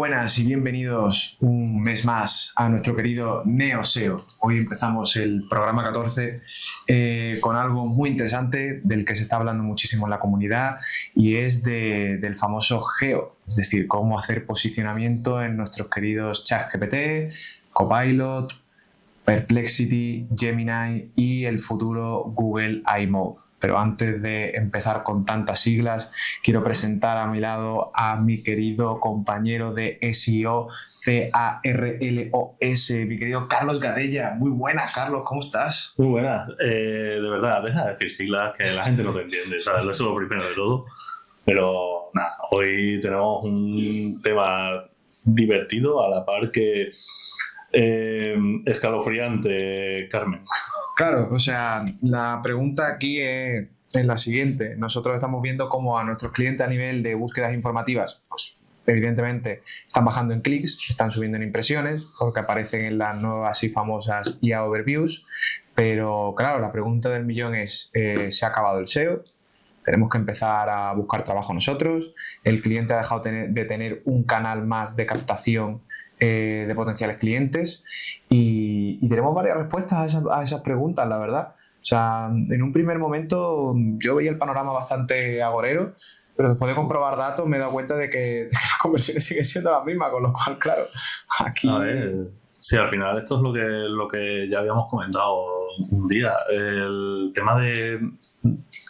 buenas y bienvenidos un mes más a nuestro querido NeoSEO. Hoy empezamos el programa 14 con algo muy interesante del que se está hablando muchísimo en la comunidad y es del famoso GEO, es decir, cómo hacer posicionamiento en nuestros queridos ChatGPT, Copilot, Perplexity, Gemini y el futuro Google iMode. Pero antes de empezar con tantas siglas, quiero presentar a mi lado a mi querido compañero de SEO, CARLOS, mi querido Carlos Gadella. Muy buenas, Carlos, ¿cómo estás? Muy buenas. De verdad, deja de decir siglas que la gente no te entiende, ¿sabes? Eso es lo primero de todo. Pero nada, hoy tenemos un tema divertido a la par que escalofriante, Carmen. Claro, o sea, la pregunta aquí es la siguiente. Nosotros estamos viendo cómo a nuestros clientes a nivel de búsquedas informativas, pues evidentemente están bajando en clics, están subiendo en impresiones, porque aparecen en las nuevas y famosas IA Overviews. Pero claro, la pregunta del millón es, ¿se ha acabado el SEO? Tenemos que empezar a buscar trabajo nosotros. El cliente ha dejado de tener un canal más de captación de potenciales clientes y tenemos varias respuestas a esas preguntas, la verdad. O sea, en un primer momento yo veía el panorama bastante agorero, pero después de comprobar datos me he dado cuenta de que las conversiones siguen siendo las mismas, con lo cual, claro, aquí... A ver, sí, al final esto es lo que ya habíamos comentado un día. El tema de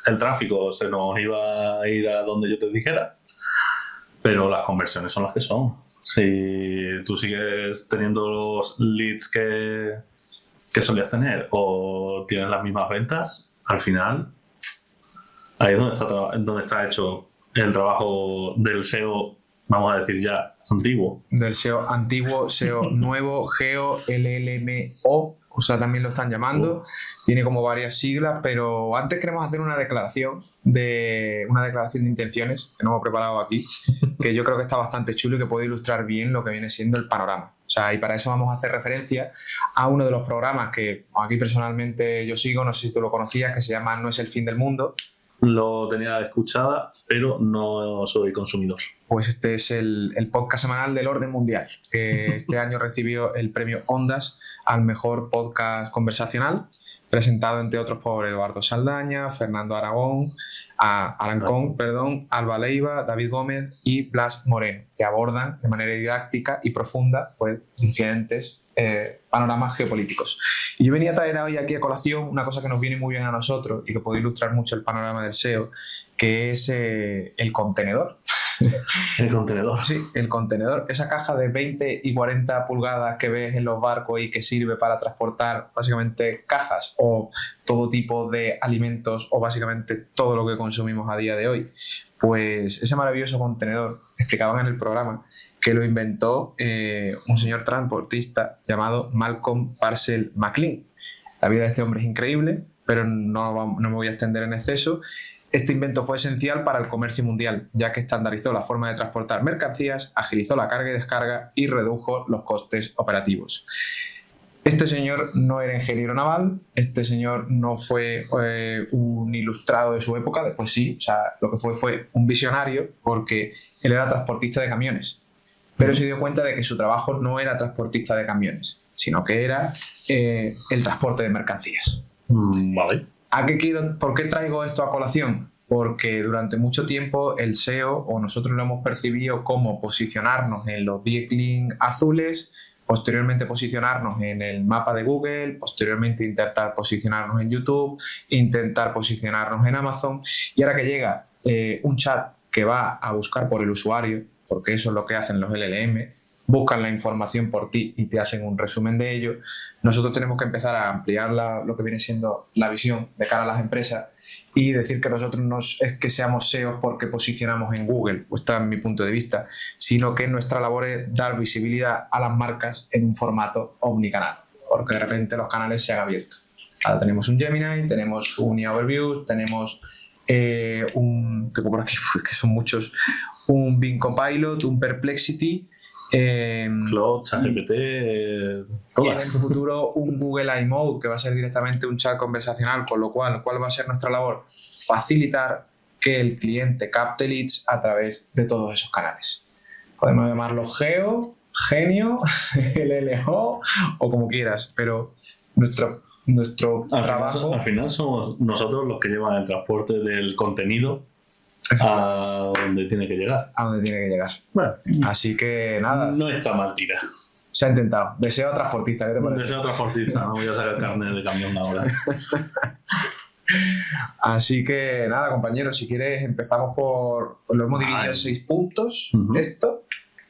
el tráfico se nos iba a ir a donde yo te dijera, pero las conversiones son las que son. Si tú sigues teniendo los leads que solías tener o tienes las mismas ventas, al final ahí es donde está hecho el trabajo del SEO, vamos a decir ya, antiguo. Del SEO antiguo, SEO nuevo, GEO, LLMO, o sea, también lo están llamando. Tiene como varias siglas, pero antes queremos hacer una declaración de intenciones que nos hemos preparado aquí, que yo creo que está bastante chulo y que puede ilustrar bien lo que viene siendo el panorama. O sea, y para eso vamos a hacer referencia a uno de los programas que aquí personalmente yo sigo, no sé si tú lo conocías, que se llama No es el fin del mundo. Lo tenía escuchada, pero no soy consumidor. Pues este es el podcast semanal del orden mundial, que este año recibió el premio Ondas al mejor podcast conversacional, presentado entre otros por Eduardo Saldaña, Fernando Arancón, Alba Leiva, David Gómez y Blas Moreno, que abordan de manera didáctica y profunda pues, diferentes panoramas geopolíticos. Y yo venía a traer hoy aquí a colación una cosa que nos viene muy bien a nosotros y que puede ilustrar mucho el panorama del SEO, que es el contenedor. El contenedor. Sí, el contenedor. Esa caja de 20 y 40 pulgadas que ves en los barcos y que sirve para transportar básicamente cajas o todo tipo de alimentos o básicamente todo lo que consumimos a día de hoy. Pues ese maravilloso contenedor, explicaban en el programa, que lo inventó un señor transportista llamado Malcolm Parcell McLean. La vida de este hombre es increíble, pero no me voy a extender en exceso. Este invento fue esencial para el comercio mundial, ya que estandarizó la forma de transportar mercancías, agilizó la carga y descarga y redujo los costes operativos. Este señor no era ingeniero naval, este señor no fue un ilustrado de su época, después sí, o sea, lo que fue un visionario, porque él era transportista de camiones, pero se dio cuenta de que su trabajo no era transportista de camiones, sino que era el transporte de mercancías. Vale. ¿Por qué traigo esto a colación? Porque durante mucho tiempo el SEO, o nosotros lo hemos percibido como posicionarnos en los 10 links azules, posteriormente posicionarnos en el mapa de Google, posteriormente intentar posicionarnos en YouTube, intentar posicionarnos en Amazon, y ahora que llega un chat que va a buscar por el usuario, porque eso es lo que hacen los LLM, buscan la información por ti y te hacen un resumen de ello, nosotros tenemos que empezar a ampliar lo que viene siendo la visión de cara a las empresas y decir que nosotros no es que seamos SEO porque posicionamos en Google, pues está en mi punto de vista, sino que nuestra labor es dar visibilidad a las marcas en un formato omnicanal, porque de repente los canales se han abierto. Ahora tenemos un Gemini, tenemos un IA Overviews, tenemos tengo por aquí, que son muchos, un Bing Copilot, un Perplexity, Claude, ChatGPT, y en el futuro un Google iMode, que va a ser directamente un chat conversacional, con lo cual, ¿cuál va a ser nuestra labor? Facilitar que el cliente capte leads a través de todos esos canales. Podemos llamarlo Geo, Genio, LLO o como quieras, pero nuestro trabajo... Al final somos nosotros los que llevan el transporte del contenido a donde tiene que llegar. A donde tiene que llegar. Bueno, así que nada. No está mal tira. Se ha intentado. Deseo transportista, ¿qué te parece? Deseo transportista, no voy a sacar carne de camión ahora. Así que nada, compañeros, si quieres empezamos por... Lo hemos dividido en 6 puntos, esto.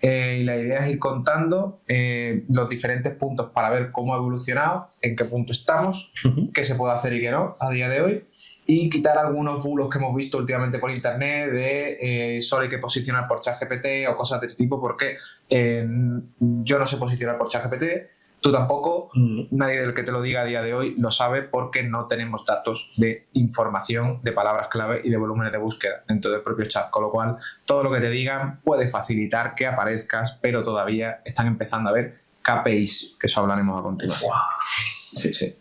Y la idea es ir contando los diferentes puntos para ver cómo ha evolucionado, en qué punto estamos, qué se puede hacer y qué no a día de hoy, y quitar algunos bulos que hemos visto últimamente por internet de solo hay que posicionar por ChatGPT o cosas de este tipo, porque yo no sé posicionar por ChatGPT, tú tampoco, nadie del que te lo diga a día de hoy lo sabe porque no tenemos datos de información, de palabras clave y de volúmenes de búsqueda dentro del propio chat, con lo cual todo lo que te digan puede facilitar que aparezcas, pero todavía están empezando a ver KPIs, que eso hablaremos a continuación. Wow. Sí.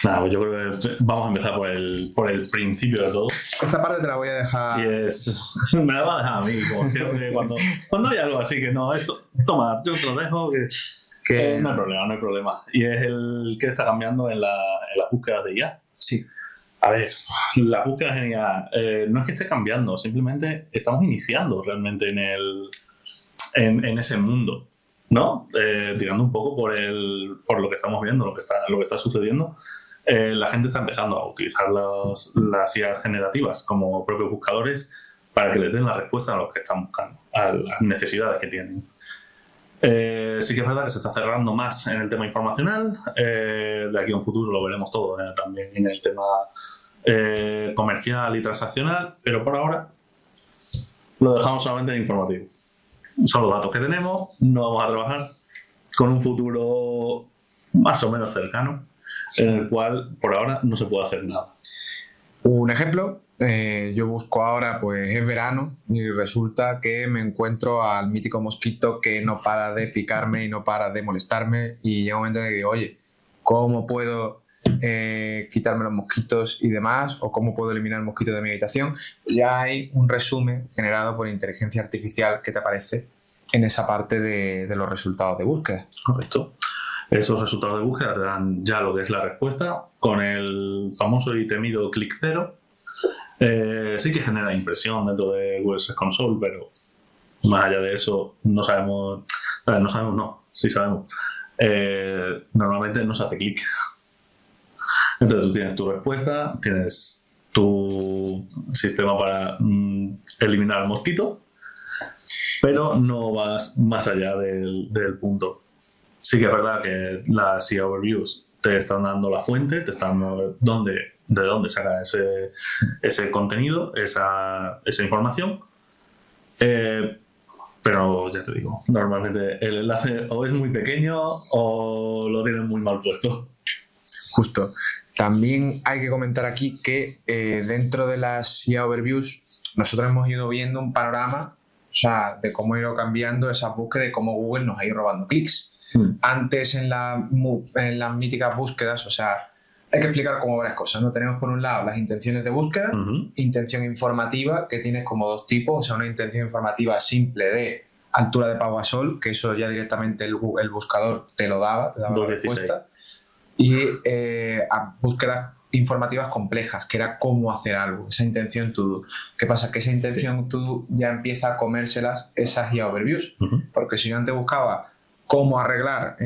Nada, pues yo creo que vamos a empezar por el principio de todo. Esta parte te la voy a dejar... Me la va a dejar a mí, como siempre, cuando hay algo así que no, esto, toma, yo te lo dejo, que no hay problema. Y es el que está cambiando en las búsquedas de IA. Sí. A ver, la búsqueda de IA no es que esté cambiando, simplemente estamos iniciando realmente en ese mundo, ¿no? Tirando un poco por lo que estamos viendo, lo que está sucediendo. La gente está empezando a utilizar las IA generativas como propios buscadores para que les den la respuesta a lo que están buscando, a las necesidades que tienen. Sí que es verdad que se está cerrando más en el tema informacional. De aquí a un futuro lo veremos todo también en el tema comercial y transaccional, pero por ahora lo dejamos solamente en informativo. Son los datos que tenemos, no vamos a trabajar con un futuro más o menos cercano en el cual por ahora no se puede hacer nada. Un ejemplo, yo busco ahora, pues es verano y resulta que me encuentro al mítico mosquito que no para de picarme y no para de molestarme, y llega un momento en el que digo, oye, ¿cómo puedo quitarme los mosquitos y demás? ¿O cómo puedo eliminar el mosquito de mi habitación? Ya hay un resumen generado por inteligencia artificial que te aparece en esa parte de los resultados de búsqueda. Correcto. Esos resultados de búsqueda te dan ya lo que es la respuesta con el famoso y temido clic cero. Sí que genera impresión dentro de Google Search Console, pero más allá de eso no sabemos. Sí sabemos. Normalmente no se hace clic. Entonces tú tienes tu respuesta, tienes tu sistema para eliminar el mosquito, pero no vas más allá del punto. Sí que es verdad que las IA Overviews te están dando la fuente, te están dando de dónde saca ese contenido, esa información. Pero ya te digo, normalmente el enlace o es muy pequeño o lo tienen muy mal puesto. Justo. También hay que comentar aquí que dentro de las IA Overviews nosotros hemos ido viendo un panorama, o sea, de cómo ha ido cambiando esas búsquedas y cómo Google nos ha ido robando clics. Antes en las míticas búsquedas, o sea, hay que explicar como varias cosas, ¿no? Tenemos por un lado las intenciones de búsqueda, intención informativa, que tienes como dos tipos, o sea, una intención informativa simple de altura de pago a sol, que eso ya directamente el buscador te daba la respuesta, y a búsquedas informativas complejas, que era cómo hacer algo, esa intención to do. ¿Qué pasa? Que esa intención to do ya empieza a comérselas esas IA Overviews, porque si yo antes buscaba cómo arreglar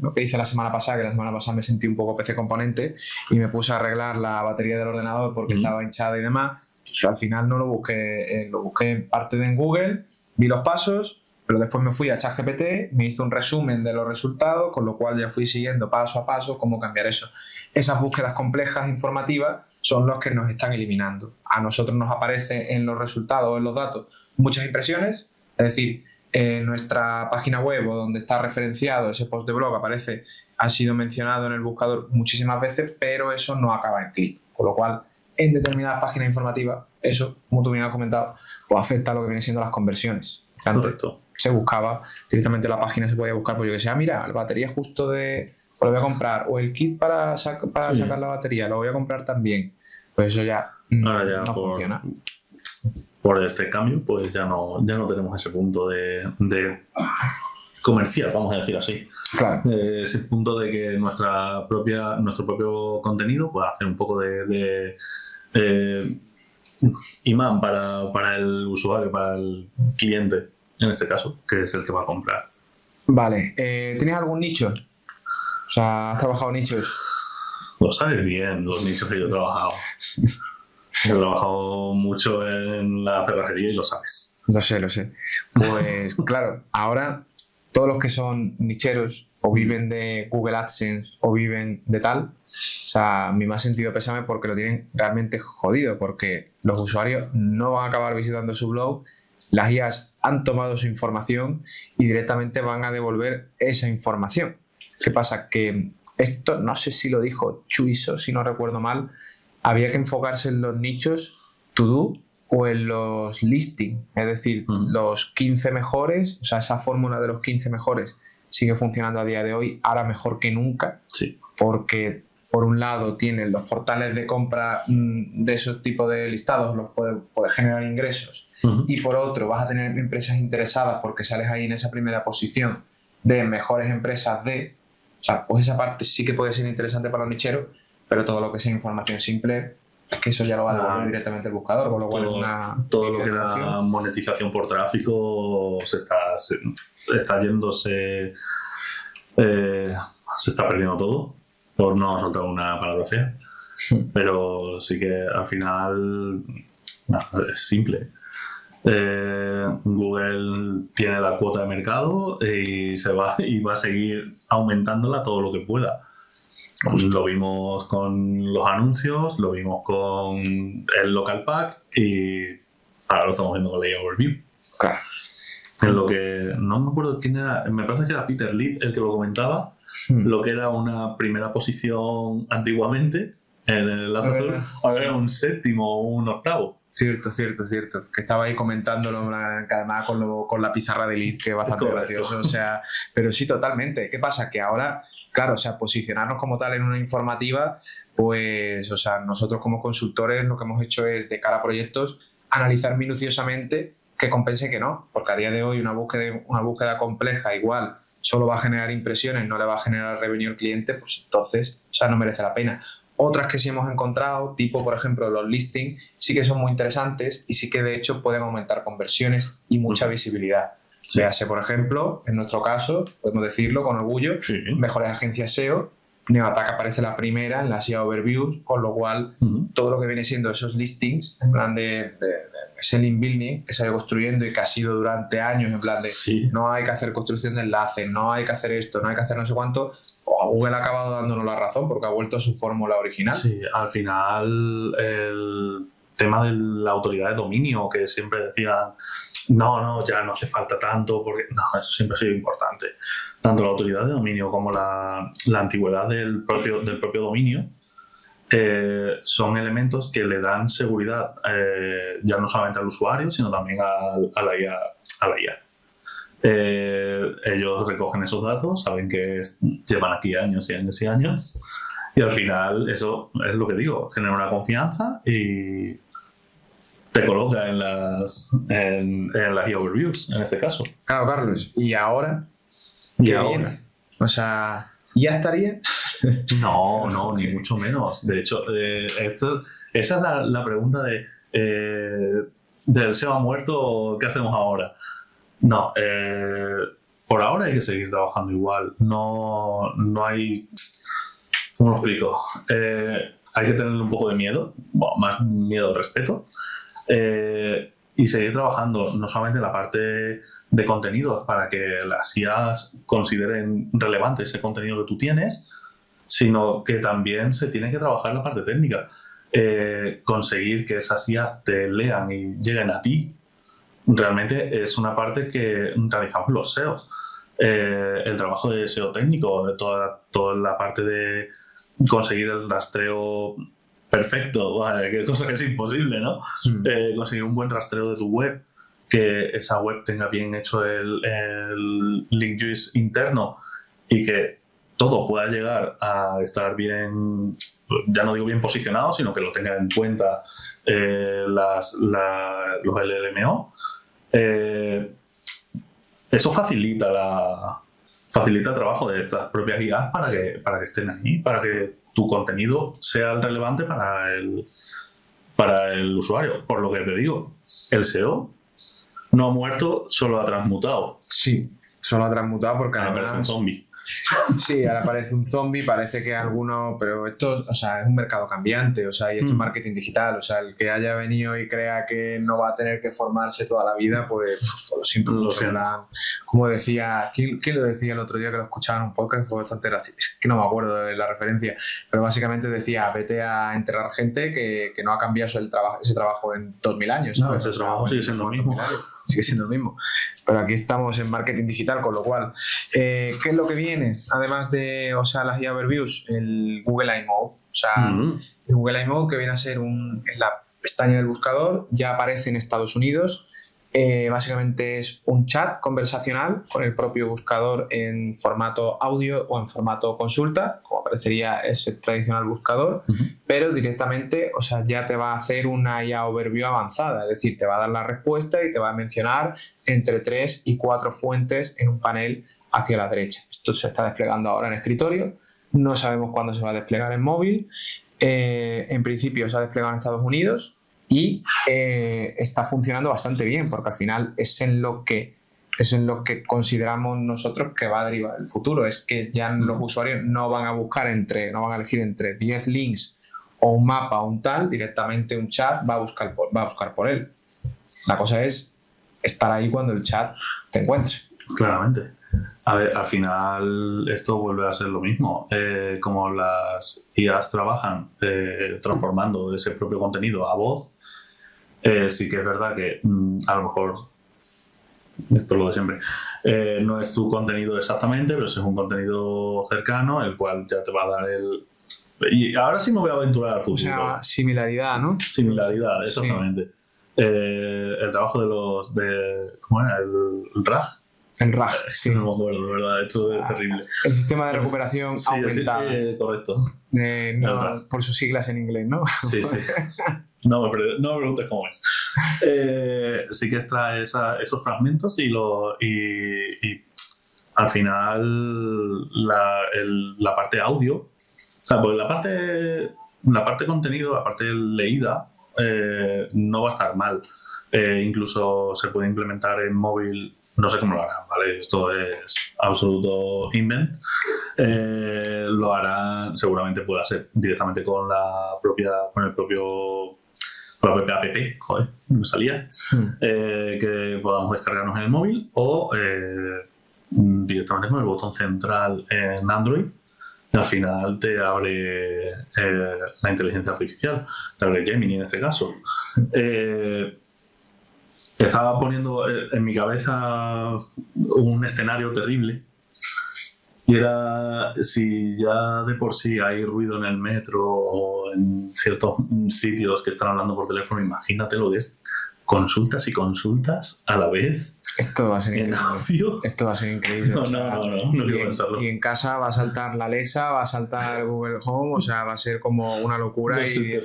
lo que hice la semana pasada, que la semana pasada me sentí un poco PC componente y me puse a arreglar la batería del ordenador porque estaba hinchada y demás, pues al final no lo busqué, lo busqué en parte en Google, vi los pasos, pero después me fui a ChatGPT, me hizo un resumen de los resultados, con lo cual ya fui siguiendo paso a paso cómo cambiar eso. Esas búsquedas complejas informativas son los que nos están eliminando. A nosotros nos aparece en los resultados o en los datos muchas impresiones, es decir, en nuestra página web o donde está referenciado ese post de blog aparece, ha sido mencionado en el buscador muchísimas veces, pero eso no acaba en clic, con lo cual en determinadas páginas informativas eso, como tú bien has comentado, pues afecta a lo que vienen siendo las conversiones. Correcto. Se buscaba directamente la página, se podía buscar, pues yo que sé, mira, la batería justo de, pues lo voy a comprar, o el kit para sacar la batería, lo voy a comprar también, pues eso ya no funciona. por este cambio, pues ya no tenemos ese punto de comercial, vamos a decir así. Claro. Ese punto de que nuestro propio contenido pueda hacer un poco de imán para el usuario, para el cliente, en este caso, que es el que va a comprar. Vale. ¿Tienes algún nicho? O sea, ¿has trabajado nichos? Lo sabes bien, los nichos que yo he trabajado. He trabajado mucho en la cerrajería y lo sabes. Lo sé. Pues claro, ahora todos los que son nicheros o viven de Google AdSense o viven de tal, o sea, mi más sentido pésame porque lo tienen realmente jodido, porque los usuarios no van a acabar visitando su blog, las IAs han tomado su información y directamente van a devolver esa información. ¿Qué pasa? Que esto, no sé si lo dijo Chuiso, si no recuerdo mal, había que enfocarse en los nichos to-do o en los listings, es decir, los 15 mejores, o sea, esa fórmula de los 15 mejores sigue funcionando a día de hoy, ahora mejor que nunca, sí. Porque por un lado tienen los portales de compra de esos tipos de listados, los puedes generar ingresos, y por otro vas a tener empresas interesadas porque sales ahí en esa primera posición de mejores empresas o sea, pues esa parte sí que puede ser interesante para los nicheros, pero todo lo que sea información simple, que eso ya lo va a devolver directamente el buscador, con lo cual es una... Todo lo que era monetización por tráfico se está yéndose... se está perdiendo todo, por no soltar una palabra fea. Pero sí que al final es simple. Google tiene la cuota de mercado y va a seguir aumentándola todo lo que pueda. Justo. Lo vimos con los anuncios, lo vimos con el local pack y ahora lo estamos viendo con la overview. Claro. En lo que no me acuerdo quién era, me parece que era Peter Litt el que lo comentaba, lo que era una primera posición antiguamente en el enlace azul, ahora era un séptimo o un octavo. Cierto. Que estaba ahí comentándolo, que además con la pizarra de Lead, que es bastante gracioso. O sea, pero sí, totalmente. ¿Qué pasa? Que ahora, claro, o sea, posicionarnos como tal en una informativa, pues, o sea, nosotros como consultores lo que hemos hecho es, de cara a proyectos, analizar minuciosamente que compense que no, porque a día de hoy una búsqueda compleja igual solo va a generar impresiones, no le va a generar revenue al cliente, pues entonces, o sea, no merece la pena. Otras que sí hemos encontrado, tipo por ejemplo los listings, sí que son muy interesantes y sí que de hecho pueden aumentar conversiones y mucha visibilidad. Sí. Véase, por ejemplo, en nuestro caso, podemos decirlo con orgullo, sí. Mejores agencias SEO, Neoattack aparece la primera en las SEO Overviews, con lo cual todo lo que viene siendo esos listings, en plan de selling building, que se ha ido construyendo y que ha sido durante años, en plan de no hay que hacer construcción de enlaces, no hay que hacer esto, no hay que hacer no sé cuánto, Google ha acabado dándonos la razón porque ha vuelto a su fórmula original. Sí, al final el tema de la autoridad de dominio, que siempre decían no, ya no hace falta tanto, porque no, eso siempre ha sido importante. Tanto la autoridad de dominio como la antigüedad del propio dominio son elementos que le dan seguridad ya no solamente al usuario, sino también a la IA. Ellos recogen esos datos, saben que llevan aquí años y años y años, y al final eso es lo que digo, genera una confianza y te coloca en las overviews, en este caso. Claro, Carlos. ¿Y ahora? ¿Qué viene? O sea, ¿ya estaría? No, ni mucho menos. De hecho, esa es la pregunta del SEO ha muerto, ¿qué hacemos ahora? No, por ahora hay que seguir trabajando igual. No hay... ¿Cómo lo explico? Hay que tenerle un poco de miedo, bueno, más miedo al respeto, y seguir trabajando no solamente en la parte de contenidos para que las IAs consideren relevante ese contenido que tú tienes, sino que también se tiene que trabajar la parte técnica. Conseguir que esas IAs te lean y lleguen a ti realmente es una parte que realizamos los SEOs. El trabajo de SEO técnico, de toda la parte de conseguir el rastreo perfecto, vale, que cosa que es imposible, ¿no? Conseguir un buen rastreo de tu web, que esa web tenga bien hecho el link juice interno y que todo pueda llegar a estar bien ya no digo bien posicionado, sino que lo tenga en cuenta los LLMO. Eso facilita el trabajo de estas propias IAs para que estén ahí, para que tu contenido sea el relevante para el usuario. Por lo que te digo, el SEO no ha muerto, solo ha transmutado. Sí, solo ha transmutado porque ahora parece un zombie. Sí, ahora parece un zombie, parece que alguno, pero esto, o sea, es un mercado cambiante, o sea, y esto es marketing digital, o sea, el que haya venido y crea que no va a tener que formarse toda la vida, pues lo siento mucho. Como decía, ¿quién lo decía el otro día que lo escuchaba en un podcast? Fue bastante gracioso, es que no me acuerdo de la referencia, pero básicamente decía, vete a enterrar gente que no ha cambiado ese trabajo en 2000 años, ¿sabes? No, ese trabajo sigue siendo el mismo. Sigue siendo el mismo, pero aquí estamos en marketing digital, con lo cual, ¿qué es lo que viene? Además de, o sea, las IA Overviews, el Google iMode, o sea, el Google iMode, que viene a ser en la pestaña del buscador, ya aparece en Estados Unidos. Básicamente es un chat conversacional con el propio buscador en formato audio o en formato consulta, como aparecería ese tradicional buscador, pero directamente, o sea, ya te va a hacer una IA Overview avanzada, es decir, te va a dar la respuesta y te va a mencionar entre 3 y 4 fuentes en un panel hacia la derecha. Esto se está desplegando ahora en escritorio, no sabemos cuándo se va a desplegar en móvil. En principio se ha desplegado en Estados Unidos y está funcionando bastante bien, porque al final es en lo que consideramos nosotros que va a derivar el futuro. Es que ya los usuarios no van a elegir entre 10 links o un mapa o un tal, directamente un chat va a buscar por él. La cosa es estar ahí cuando el chat te encuentre. Claramente. A ver, al final esto vuelve a ser lo mismo. Como las IAs trabajan transformando ese propio contenido a voz, sí que es verdad que a lo mejor, esto es lo de siempre, no es tu contenido exactamente, pero sí es un contenido cercano, el cual ya te va a dar Y ahora sí me voy a aventurar al futuro. O sea, similaridad, ¿no? Similaridad, exactamente. Sí. El trabajo ¿cómo era? El RAG. El RAG, sí. No me acuerdo, de verdad, esto es terrible. El sistema de recuperación aumentada. Correcto. No, por sus siglas en inglés, ¿no? Sí. No me preguntes cómo es. Sí que extrae esos fragmentos y al final la parte audio, o sea, pues la parte contenido, la parte leída, no va a estar mal. Incluso se puede implementar en móvil, no sé cómo lo harán, ¿vale? Esto es absoluto invent. Lo harán, seguramente pueda ser directamente con la propia app, joder, me salía, que podamos descargarnos en el móvil o directamente con el botón central en Android. Al final te abre la inteligencia artificial, te abre Gemini en este caso. Estaba poniendo en mi cabeza un escenario terrible y era, si ya de por sí hay ruido en el metro o en ciertos sitios que están hablando por teléfono, imagínate lo que es consultas y consultas a la vez. Esto va a ser increíble. Audio. Esto va a ser increíble. No quiero pensarlo. Y en casa va a saltar la Alexa, va a saltar Google Home, o sea, va a ser como una locura y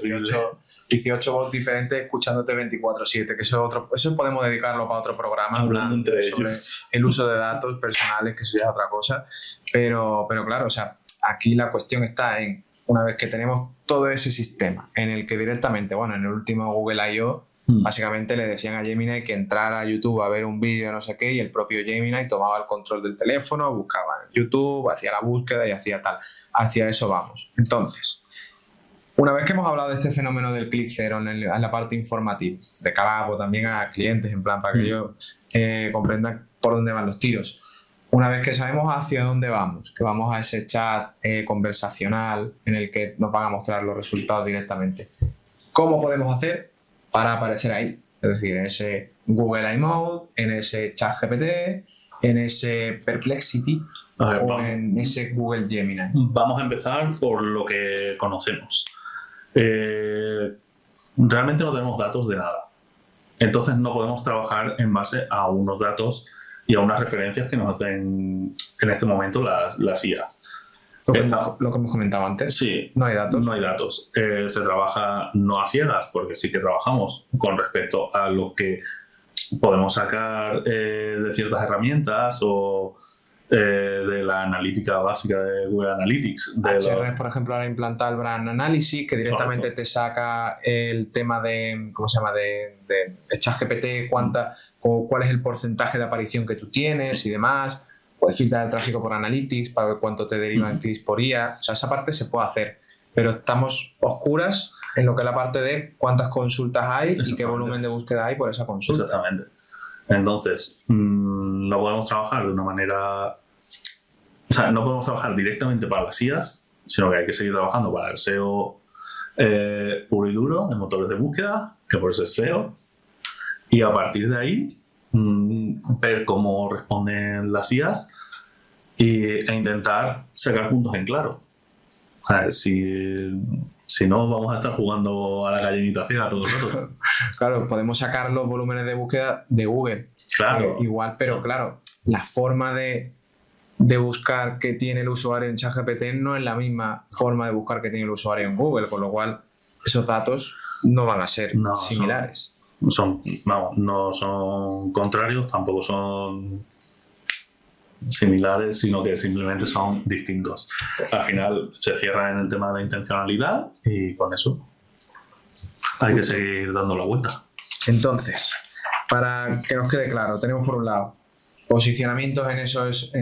18 voz diferentes escuchándote 24/7, que eso podemos dedicarlo para otro programa. Hablando entre ellos. El uso de datos personales, que eso ya es otra cosa. Pero claro, o sea, aquí la cuestión está en, una vez que tenemos todo ese sistema, en el que directamente, bueno, en el último Google I.O., básicamente le decían a Gemini que entrara a YouTube a ver un vídeo no sé qué, y el propio Gemini tomaba el control del teléfono, buscaba en YouTube, hacía la búsqueda y hacía tal. Hacia eso vamos. Entonces, una vez que hemos hablado de este fenómeno del click zero en la parte informativa, de cara también a clientes, en plan, para que ellos comprendan por dónde van los tiros. Una vez que sabemos hacia dónde vamos, que vamos a ese chat conversacional en el que nos van a mostrar los resultados directamente, ¿cómo podemos hacer para aparecer ahí? Es decir, en ese Google iMode, en ese ChatGPT, en ese Perplexity en ese Google Gemini. Vamos a empezar por lo que conocemos. Realmente no tenemos datos de nada. Entonces no podemos trabajar en base a unos datos y a unas referencias que nos hacen en este momento las IAs. Lo que hemos comentado antes. Sí, no hay datos. No hay datos. Se trabaja no a ciegas, porque sí que trabajamos con respecto a lo que podemos sacar de ciertas herramientas o de la analítica básica de Google Analytics. Ahrefs, por ejemplo, ahora implanta el Brand Analysis, que directamente Correcto. te saca el tema de, ¿cómo se llama?, de ChatGPT, cuál es el porcentaje de aparición que tú tienes y demás. Puedes filtrar el tráfico por Analytics para ver cuánto te derivan clics por IA. O sea, esa parte se puede hacer, pero estamos oscuras en lo que es la parte de cuántas consultas hay y qué volumen de búsqueda hay por esa consulta. Exactamente. Entonces, no podemos trabajar de una manera... O sea, no podemos trabajar directamente para las IAs, sino que hay que seguir trabajando para el SEO puro y duro, de motores de búsqueda, que por eso es SEO. Y a partir de ahí, ver cómo responden las IAs e intentar sacar puntos en claro. O sea, si no, vamos a estar jugando a la gallinita ciega todo el rato. Claro, podemos sacar los volúmenes de búsqueda de Google. Claro. Igual, pero claro, la forma de buscar que tiene el usuario en ChatGPT no es la misma forma de buscar que tiene el usuario en Google, con lo cual esos datos no van a ser similares. No son contrarios, tampoco son similares, sino que simplemente son distintos. Al final se cierra en el tema de la intencionalidad y con eso hay que seguir dando la vuelta. Entonces, para que nos quede claro, tenemos por un lado posicionamientos en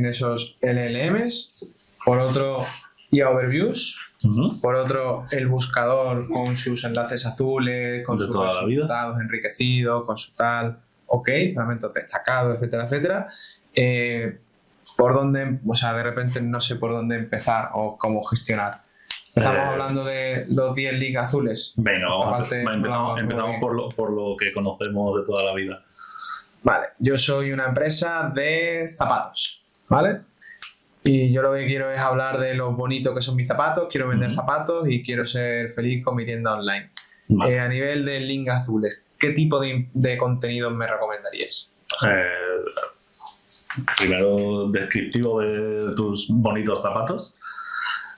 esos LLMs, por otro IA Overviews, por otro el buscador con sus enlaces azules, con sus resultados enriquecidos, con su tal, fragmentos destacados, etcétera, etcétera. ¿Por dónde? O sea, de repente no sé por dónde empezar o cómo gestionar. Estamos hablando de los 10 links azules. Venga, empezamos por lo que conocemos de toda la vida. Vale, yo soy una empresa de zapatos, ¿vale? Y yo lo que quiero es hablar de lo bonito que son mis zapatos, quiero vender zapatos y quiero ser feliz con mi tienda online. Vale. A nivel de links azules, ¿qué tipo de contenidos me recomendarías? Primero, descriptivo de tus bonitos zapatos.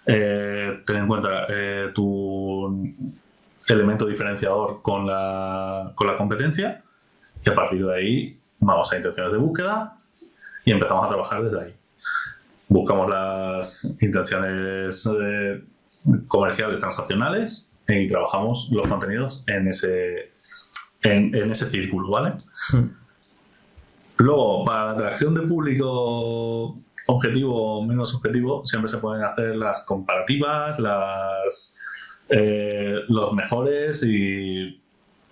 Ten en cuenta tu elemento diferenciador con la competencia y a partir de ahí vamos a intenciones de búsqueda y empezamos a trabajar desde ahí. Buscamos las intenciones comerciales transaccionales y trabajamos los contenidos en ese círculo, ¿vale? Luego, para la atracción de público objetivo o menos objetivo, siempre se pueden hacer las comparativas, los mejores y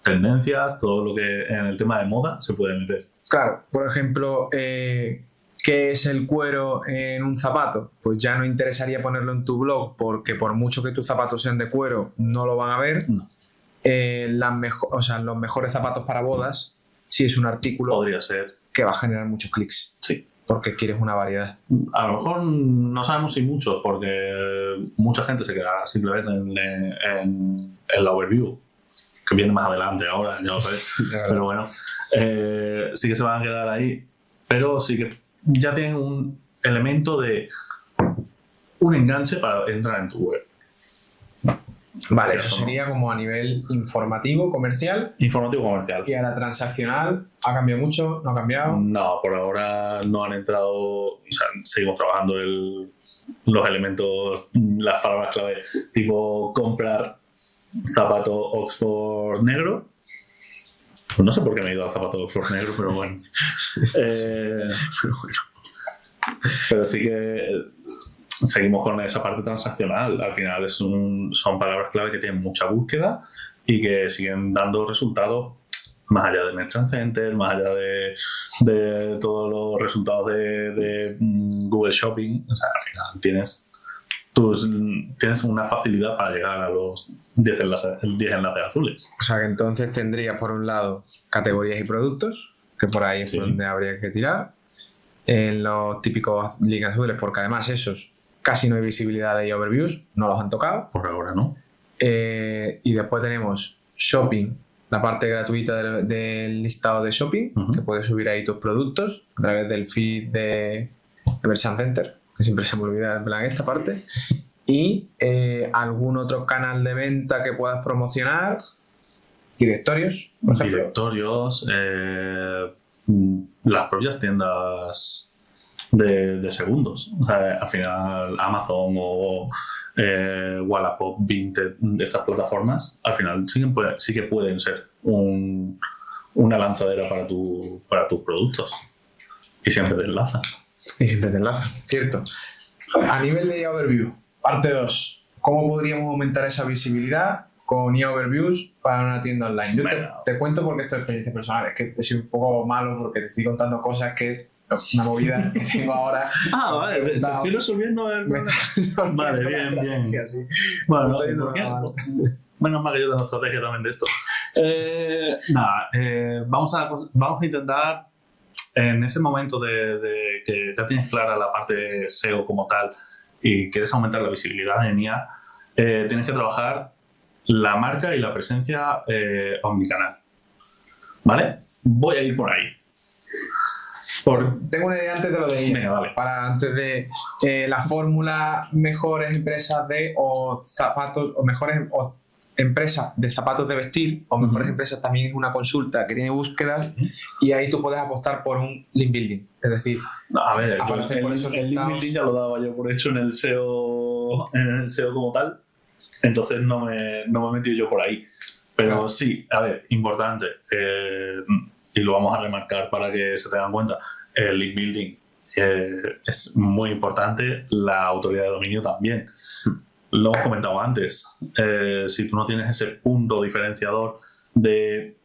tendencias, todo lo que en el tema de moda se puede meter. Claro, por ejemplo, ¿qué es el cuero en un zapato? Pues ya no interesaría ponerlo en tu blog porque por mucho que tus zapatos sean de cuero, no lo van a ver. No. Los mejores zapatos para bodas, si es un artículo, podría ser que va a generar muchos clics. Sí. Porque quieres una variedad. A lo mejor no sabemos si muchos, porque mucha gente se queda simplemente en la overview, que viene más adelante ahora, ya lo sé. Pero bueno, sí que se van a quedar ahí, pero sí que ya tienen un elemento de un enganche para entrar en tu web. Vale, eso sería como a nivel informativo, comercial. Informativo, comercial. ¿Y a la transaccional ha cambiado mucho? ¿No ha cambiado? No, por ahora no han entrado. O sea, seguimos trabajando los elementos, las palabras clave, tipo comprar zapato Oxford negro. Pues no sé por qué me he ido al zapato Oxford negro, pero bueno. Pero sí que seguimos con esa parte transaccional. Al final son palabras clave que tienen mucha búsqueda y que siguen dando resultados más allá de Merchant Center, más allá de todos los resultados de Google Shopping. O sea, al final tienes una facilidad para llegar a los 10 enlaces azules. O sea que entonces tendría por un lado categorías y productos, que por ahí es por donde habría que tirar. En los típicos links azules, porque además esos casi no hay visibilidad de overviews, no los han tocado. Por ahora no. Y después tenemos shopping, la parte gratuita del listado de shopping, que puedes subir ahí tus productos a través del feed de Merchant Center, que siempre se me olvida en plan esta parte. Y algún otro canal de venta que puedas promocionar. Directorios, por ejemplo. Directorios, las propias tiendas de segundos. O sea, al final Amazon o Wallapop, Vinted, estas plataformas, al final sí que pueden ser una lanzadera para tus productos. Y siempre te enlazan. Cierto. A nivel de overview, parte 2. ¿Cómo podríamos aumentar esa visibilidad con overviews para una tienda online? Yo te cuento porque esto es experiencia personal. Es que he sido un poco malo porque te estoy contando cosas que... Una movida que tengo ahora. Vale, te estoy resolviendo el... Vale, bien. Sí. Bueno, ¿por qué? Menos mal que yo tengo estrategia también de esto. Vamos a intentar, en ese momento de que ya tienes clara la parte SEO como tal y quieres aumentar la visibilidad en IA, tienes que trabajar la marca y la presencia omnicanal. ¿Vale? Voy a ir por ahí. Tengo una idea antes de lo de IA. Venga, vale. Antes de la fórmula mejores empresas o zapatos o mejores empresas de zapatos de vestir o mejores empresas también es una consulta que tiene búsquedas y ahí tú puedes apostar por un link building. Es decir, el link building ya lo daba yo por hecho en el SEO como tal, entonces no me he metido yo por ahí. Pero sí, a ver, importante. Y lo vamos a remarcar para que se tengan cuenta, el link building es muy importante, la autoridad de dominio también. Lo hemos comentado antes, si tú no tienes ese punto diferenciador de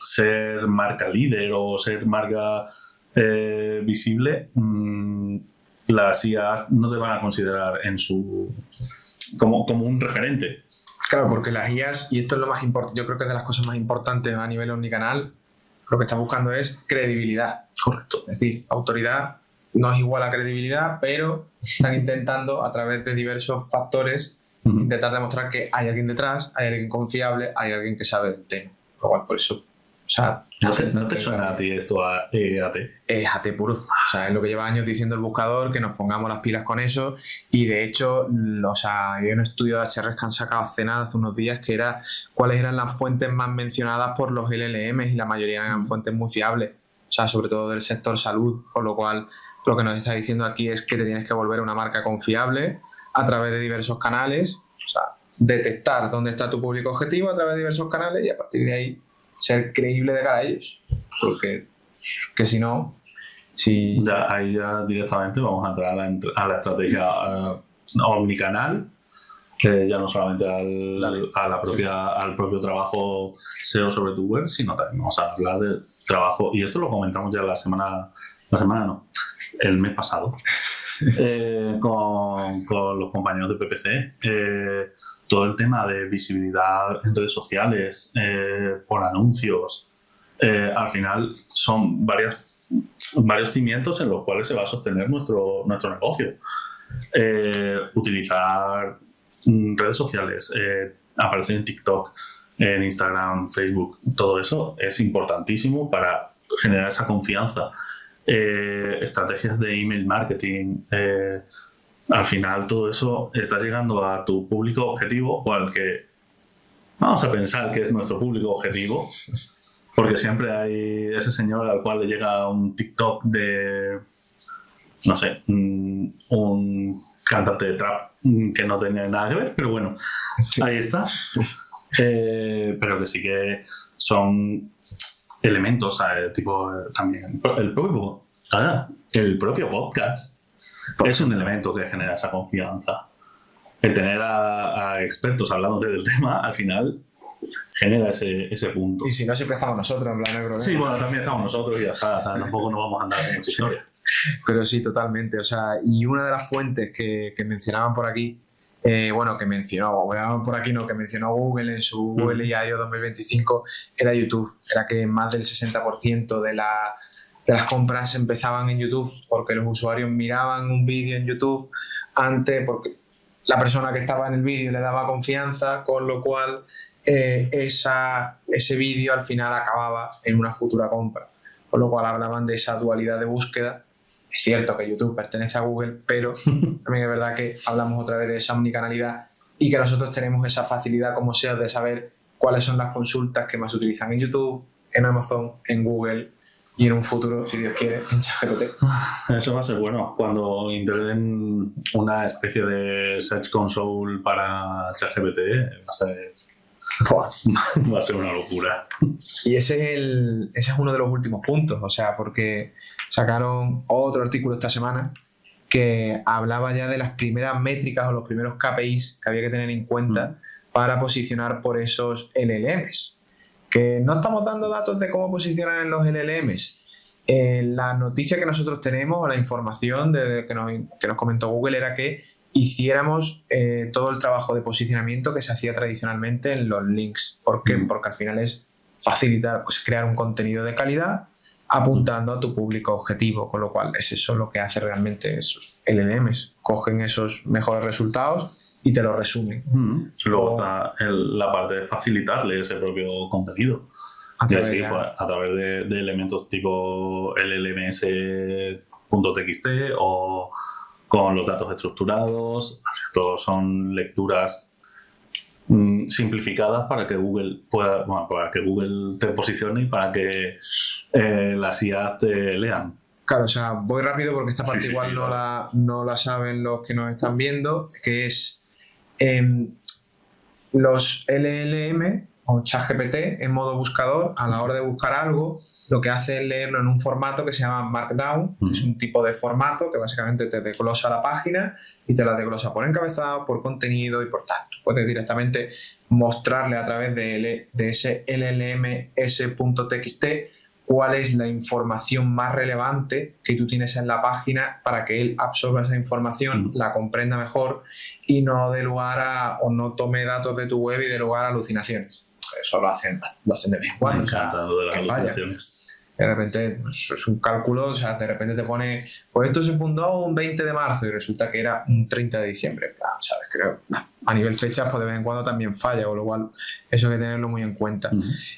ser marca líder o ser marca visible, las IAs no te van a considerar como un referente. Claro, porque las IAs, y esto es lo más importante, yo creo que es de las cosas más importantes a nivel omnicanal, lo que estás buscando es credibilidad. Correcto. Es decir, autoridad no es igual a credibilidad, pero están intentando, a través de diversos factores, intentar demostrar que hay alguien detrás, hay alguien confiable, hay alguien que sabe del tema. Lo cual, por eso... O sea, ¿No te suena a ti esto a AT? Es AT puro. O sea, es lo que lleva años diciendo el buscador, que nos pongamos las pilas con eso. Y de hecho, hay un estudio de HR que han sacado hace unos días, que era cuáles eran las fuentes más mencionadas por los LLMs, y la mayoría eran fuentes muy fiables. O sea, sobre todo del sector salud. Con lo cual, lo que nos está diciendo aquí es que te tienes que volver una marca confiable a través de diversos canales. O sea, detectar dónde está tu público objetivo a través de diversos canales y a partir de ahí ser creíble de cara a ellos, porque que si no, ahí ya directamente vamos a entrar a la estrategia omnicanal, ya no solamente al propio trabajo SEO sobre tu web, sino también vamos a hablar del trabajo, y esto lo comentamos ya el mes pasado con los compañeros de PPC. Todo el tema de visibilidad en redes sociales, por anuncios, al final son varios cimientos en los cuales se va a sostener nuestro negocio. Utilizar redes sociales, aparecer en TikTok, en Instagram, Facebook, todo eso es importantísimo para generar esa confianza. Estrategias de email marketing, al final todo eso está llegando a tu público objetivo, o al que vamos a pensar que es nuestro público objetivo, porque siempre hay ese señor al cual le llega un TikTok de, no sé, un cantante de trap que no tenía nada que ver, pero bueno, ahí está. Pero que sí que son elementos, tipo también el propio podcast es un elemento que genera esa confianza. El tener a expertos hablándote del tema, al final genera ese punto. Y si no, siempre estamos nosotros, en plan, no hay problema. Sí, bueno, también estamos nosotros y ya está. O sea, tampoco nos vamos a andar en mucha historia. Pero sí, totalmente. O sea, y una de las fuentes que mencionaban por aquí, que mencionó Google en su Google I.O. 2025, era YouTube. Era que más del 60% de las compras empezaban en YouTube, porque los usuarios miraban un vídeo en YouTube antes, porque la persona que estaba en el vídeo le daba confianza, con lo cual ese vídeo al final acababa en una futura compra. Con lo cual hablaban de esa dualidad de búsqueda Es cierto que YouTube pertenece a Google, pero también es verdad que hablamos otra vez de esa omnicanalidad y que nosotros tenemos esa facilidad como SEO de saber cuáles son las consultas que más se utilizan en YouTube, en Amazon, en Google y en un futuro, si Dios quiere, en ChatGPT. Eso va a ser bueno. Cuando integren una especie de Search Console para ChatGPT, va a ser una locura. Y ese es uno de los últimos puntos, o sea, porque sacaron otro artículo esta semana que hablaba ya de las primeras métricas o los primeros KPIs que había que tener en cuenta para posicionar por esos LLMs. Que no estamos dando datos de cómo posicionar en los LLMs. La noticia que nosotros tenemos o la información que nos comentó Google era que hiciéramos todo el trabajo de posicionamiento que se hacía tradicionalmente en los links. ¿Por qué? Porque al final es facilitar, pues, crear un contenido de calidad apuntando a tu público objetivo, con lo cual es eso lo que hace realmente esos LLMs. Cogen esos mejores resultados y te los resumen. Luego está la parte de facilitarle ese propio contenido. A través de elementos tipo LLMS.txt o con los datos estructurados. Todos son lecturas simplificadas para que Google para que Google te posicione y para que las IAs te lean. Claro, o sea, voy rápido porque esta parte no la saben los que nos están viendo, que es los LLM o ChatGPT en modo buscador, a la hora de buscar algo, lo que hace es leerlo en un formato que se llama Markdown, que es un tipo de formato que básicamente te desglosa la página y te la desglosa por encabezado, por contenido y por tanto. Puedes directamente mostrarle a través de ese LLMS.txt cuál es la información más relevante que tú tienes en la página para que él absorba esa información, la comprenda mejor y no dé lugar o no tome datos de tu web y dé lugar a alucinaciones. Eso lo hacen de vez en cuando. Me encanta lo de las alucinaciones. De repente es un cálculo, o sea, de repente te pone, pues esto se fundó un 20 de marzo y resulta que era un 30 de diciembre. ¿Sabes? Creo, a nivel fechas, pues de vez en cuando también falla, con lo cual eso hay que tenerlo muy en cuenta.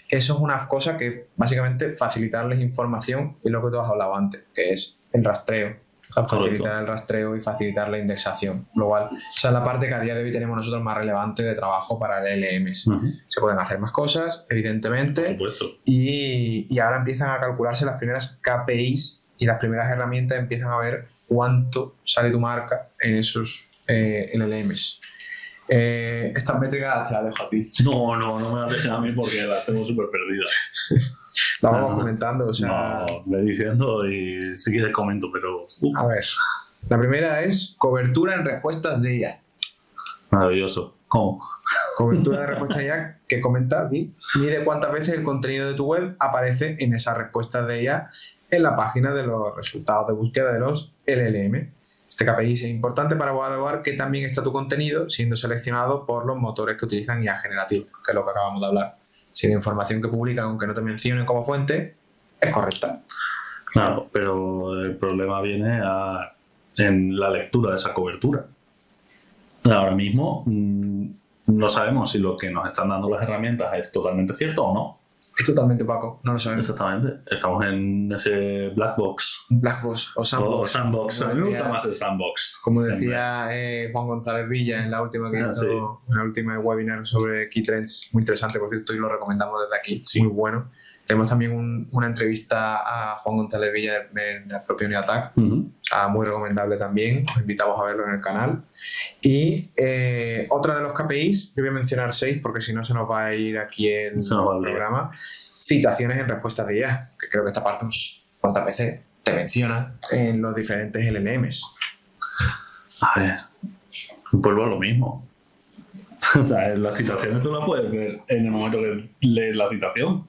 Eso es una cosa que básicamente facilitarles información y lo que tú has hablado antes, que es el rastreo. Facilitar el rastreo y facilitar la indexación. Lo cual, esa es la parte que a día de hoy tenemos nosotros más relevante de trabajo para el LMS. Se pueden hacer más cosas, evidentemente, y ahora empiezan a calcularse las primeras KPIs y las primeras herramientas empiezan a ver cuánto sale tu marca en esos LLMs. Estas métricas te las dejo a ti. No me las dejes a mí porque las tengo súper perdidas. La vamos comentando, o sea... No, me diciendo y si quieres comento, pero... A ver, la primera es cobertura en respuestas de IA. Maravilloso. ¿Cómo? Cobertura de respuestas de IA que comenta aquí. Mide cuántas veces el contenido de tu web aparece en esas respuestas de IA en la página de los resultados de búsqueda de los LLM. Este KPI es importante para evaluar que también está tu contenido siendo seleccionado por los motores que utilizan IA generativos, que es lo que acabamos de hablar. Si la información que publican, aunque no te mencionen como fuente, es correcta. Claro, pero el problema viene en la lectura de esa cobertura. Ahora mismo no sabemos si lo que nos están dando las herramientas es totalmente cierto o no. Es totalmente opaco, no lo sabemos. Exactamente. Estamos en ese black box. Black box o sandbox. A mí me gusta más el sandbox. Como decía Juan González Villa en la última que hizo, en la última webinar sobre Key Trends, muy interesante, por cierto, y lo recomendamos desde aquí, muy bueno. Tenemos también una entrevista a Juan González Villa en el propio Neoattack, o sea, muy recomendable también, os invitamos a verlo en el canal. Y otra de los KPIs, yo voy a mencionar 6 porque si no se nos va a ir aquí el programa, citaciones en respuestas de IA, que creo que esta parte cuántas veces te mencionan en los diferentes LLMs. A ver, vuelvo a lo mismo. O sea, las citaciones tú las puedes ver en el momento que lees la citación,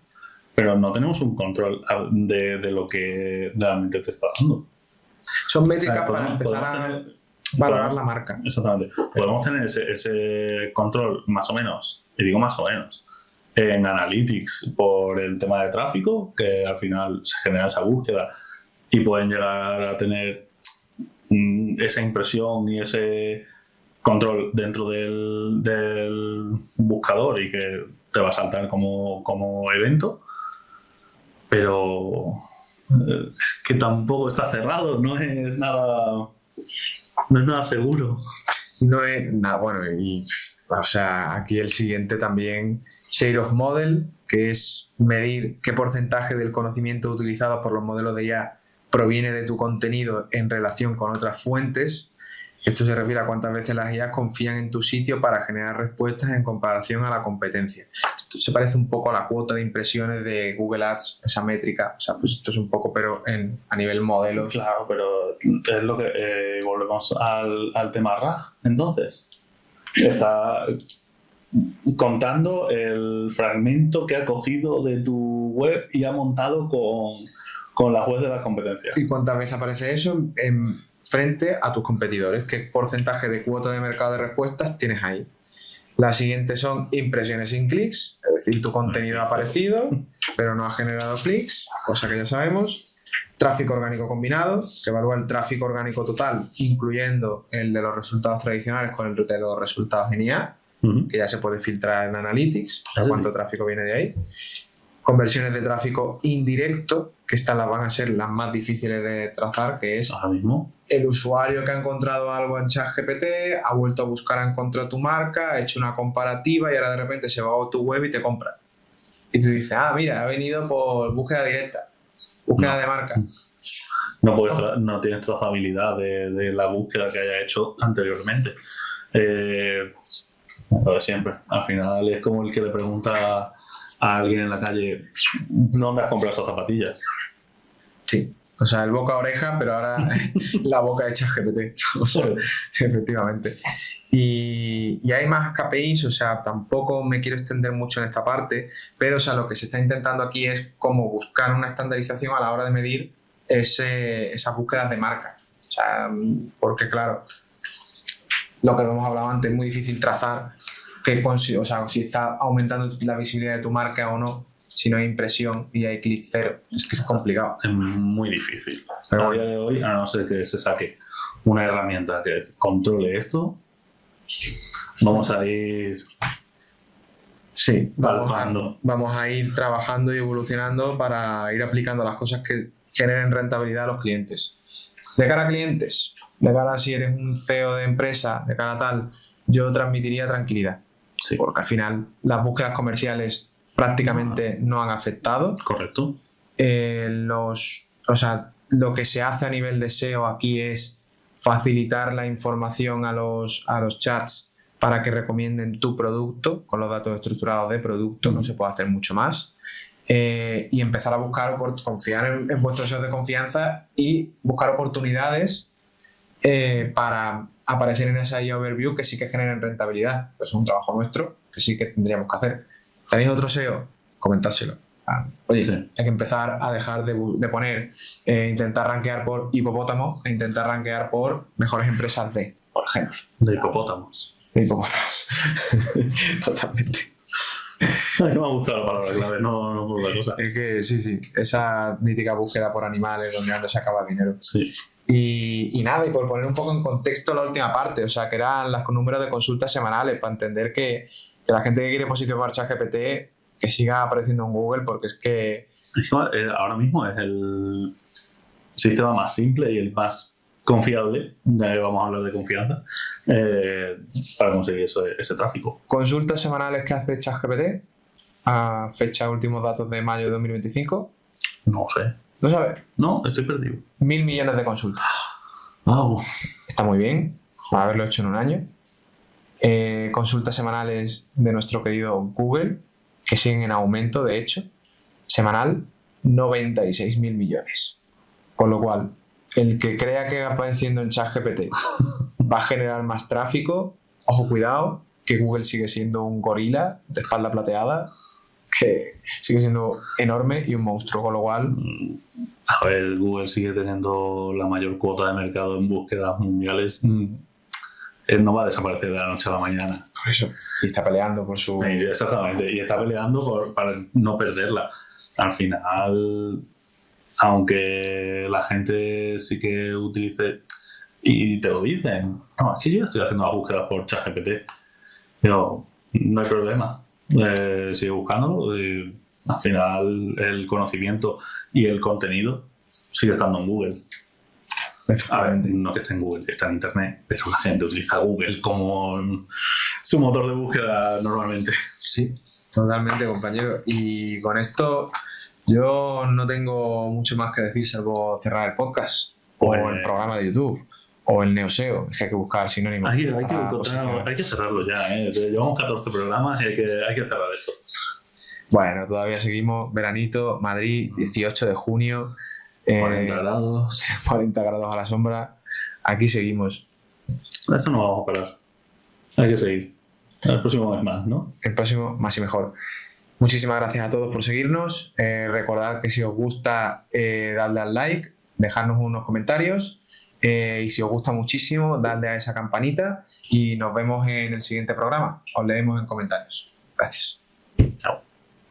pero no tenemos un control de lo que realmente te está dando. Son métricas para empezar a valorar la marca. Exactamente. Podemos tener ese control más o menos, y digo más o menos, en Analytics por el tema de tráfico, que al final se genera esa búsqueda y pueden llegar a tener esa impresión y ese control dentro del buscador y que te va a saltar como evento. Pero Es que tampoco está cerrado, no es nada seguro. No es nada bueno. Y, o sea, aquí el siguiente también, Share of Model, que es medir qué porcentaje del conocimiento utilizado por los modelos de IA proviene de tu contenido en relación con otras fuentes. Esto se refiere a cuántas veces las IA confían en tu sitio para generar respuestas en comparación a la competencia. Esto se parece un poco a la cuota de impresiones de Google Ads, esa métrica. O sea, pues esto es un poco, pero a nivel modelos. Claro, pero es lo que volvemos al tema RAG. Entonces, está contando el fragmento que ha cogido de tu web y ha montado con la web de la competencia. ¿Y cuántas veces aparece eso frente a tus competidores? ¿Qué porcentaje de cuota de mercado de respuestas tienes ahí? Las siguientes son impresiones sin clics, es decir, tu contenido ha aparecido, pero no ha generado clics, cosa que ya sabemos. Tráfico orgánico combinado, que evalúa el tráfico orgánico total, incluyendo el de los resultados tradicionales con el de los resultados en IA, que ya se puede filtrar en Analytics, cuánto tráfico viene de ahí. Conversiones de tráfico indirecto, que estas van a ser las más difíciles de trazar, que es ahora mismo el usuario que ha encontrado algo en ChatGPT, ha vuelto a buscar, ha encontrado tu marca, ha hecho una comparativa y ahora de repente se va a tu web y te compra. Y tú dices, mira, ha venido por búsqueda directa, búsqueda de marca. No tienes trazabilidad de la búsqueda que haya hecho anteriormente. Lo de siempre. Al final es como el que le pregunta a alguien en la calle, ¿dónde has comprado esas zapatillas? Sí, o sea, el boca a oreja, pero ahora la boca de ChatGPT. O sea, efectivamente. Y hay más KPIs, o sea, tampoco me quiero extender mucho en esta parte, pero o sea, lo que se está intentando aquí es cómo buscar una estandarización a la hora de medir esas búsquedas de marca. O sea, porque claro, lo que hemos hablado antes, es muy difícil trazar o sea, si está aumentando la visibilidad de tu marca o no, si no hay impresión y hay clic cero. Es que es complicado. Es muy difícil. Pero a día de hoy, a no ser que se saque una herramienta que controle esto, vamos a ir vamos a ir trabajando y evolucionando para ir aplicando las cosas que generen rentabilidad a los clientes. De cara a clientes, de cara a si eres un CEO de empresa, de cara a tal, yo transmitiría tranquilidad. Sí. Porque al final las búsquedas comerciales prácticamente no han afectado. Correcto. O sea, lo que se hace a nivel de SEO aquí es facilitar la información a los chats para que recomienden tu producto con los datos estructurados de producto. No se puede hacer mucho más. Y empezar a buscar, confiar en vuestros SEOs de confianza y buscar oportunidades para aparecer en esa IA Overview que sí que generen rentabilidad. Pues es un trabajo nuestro que sí que tendríamos que hacer. ¿Tenéis otro SEO? Comentádselo. Oye, sí, hay que empezar a dejar de poner intentar rankear por hipopótamo e intentar rankear por mejores empresas por ejemplo. De hipopótamos. Totalmente. A mí me ha gustado la palabra clave, no por otra cosa. Es que sí, esa mítica búsqueda por animales donde se acaba el dinero. Sí. Y nada, y por poner un poco en contexto la última parte, o sea, que eran los números de consultas semanales, para entender que la gente que quiere posicionar ChatGPT que siga apareciendo en Google, porque es que ahora mismo es el sistema más simple y el más confiable, ya que vamos a hablar de confianza, para conseguir ese tráfico. Consultas semanales que hace ChatGPT a fecha de últimos datos de mayo de 2025. No sé. ¿No sabes? No, estoy perdido. 1.000 millones de consultas. Wow. Está muy bien haberlo hecho en un año. Consultas semanales de nuestro querido Google, que siguen en aumento, de hecho. Semanal, 96.000 millones. Con lo cual, el que crea que apareciendo en ChatGPT va a generar más tráfico, ojo, cuidado, que Google sigue siendo un gorila de espalda plateada, que sigue siendo enorme y un monstruo, con lo cual... A ver, Google sigue teniendo la mayor cuota de mercado en búsquedas mundiales. Él no va a desaparecer de la noche a la mañana. Por eso. Y está peleando por su... Exactamente. Y está peleando para no perderla. Al final, aunque la gente sí que utilice... Y te lo dicen. No, es que yo estoy haciendo las búsquedas por ChatGPT. Digo, no hay problema. Sigue buscándolo. Y al final, el conocimiento y el contenido sigue estando en Google. A ver, no que esté en Google, está en Internet, pero la gente utiliza Google como su motor de búsqueda normalmente. Sí, totalmente, compañero. Y con esto yo no tengo mucho más que decir salvo cerrar el podcast o el programa de YouTube o el NeoSeo. Es que hay que buscar sinónimos. Hay que cerrarlo ya, ¿eh? Llevamos 14 programas y hay que cerrar esto. Bueno, todavía seguimos. Veranito, Madrid, 18 de junio. 40 grados. 40 grados a la sombra. Aquí seguimos. Eso no vamos a parar. Hay que seguir. El próximo es más, ¿no? El próximo más y mejor. Muchísimas gracias a todos por seguirnos. Recordad que si os gusta, dadle al like, dejadnos unos comentarios. Y si os gusta muchísimo, dadle a esa campanita y nos vemos en el siguiente programa. Os leemos en comentarios. Gracias. Chao.